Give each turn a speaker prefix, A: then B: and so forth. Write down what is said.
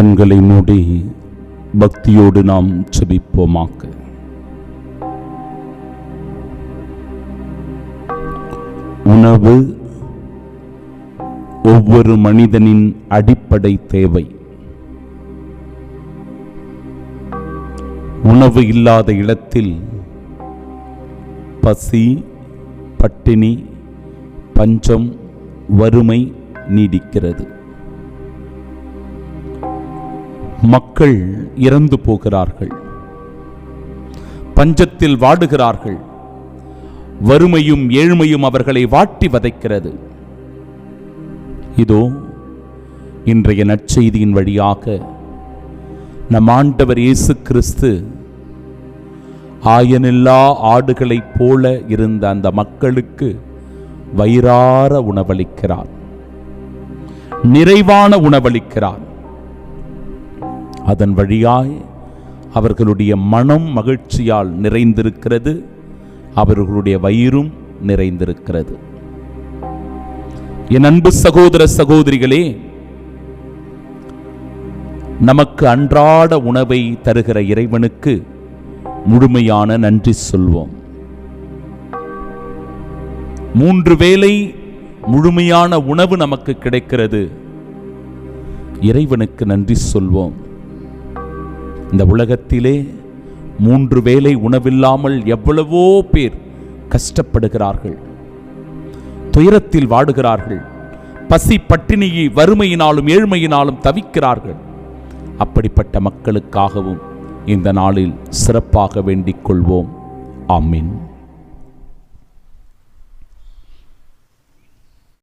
A: கண்களை மூடி பக்தியோடு நாம் ஜெபிப்போமாக. உணவு ஒவ்வொரு மனிதனின் அடிப்படை தேவை. உணவு இல்லாத இடத்தில் பசி, பட்டினி, பஞ்சம், வறுமை நீடிக்கிறது. மக்கள் இறந்து போகிறார்கள், பஞ்சத்தில் வாடுகிறார்கள், வறுமையும் ஏழ்மையும் அவர்களை வாட்டி வதைக்கிறது. இதோ இன்றைய நற்செய்தியின் வழியாக நம் ஆண்டவர் இயேசு கிறிஸ்து ஆயனில்லா ஆடுகளைப் போல இருந்த அந்த மக்களுக்கு வயிறார உணவளிக்கிறார், நிறைவான உணவளிக்கிறார். அதன் வழியாய் அவர்களுடைய மனம் மகிழ்ச்சியால் நிறைந்திருக்கிறது, அவர்களுடைய வயிறும் நிறைந்திருக்கிறது. என் அன்பு சகோதர சகோதரிகளே, நமக்கு அன்றாட உணவை தருகிற இறைவனுக்கு முழுமையான நன்றி சொல்வோம். 3 வேளை முழுமையான உணவு நமக்கு கிடைக்கிறது, இறைவனுக்கு நன்றி சொல்வோம். இந்த உலகத்திலே 3 வேளை உணவில்லாமல் எவ்வளவோ பேர் கஷ்டப்படுகிறார்கள், துயரத்தில் வாடுகிறார்கள், பசி பட்டினியை வறுமையினாலும் ஏழ்மையினாலும் தவிக்கிறார்கள். அப்படிப்பட்ட மக்களுக்காகவும் இந்த நாளில் சிறப்பாக வேண்டிக் கொள்வோம். ஆமீன்.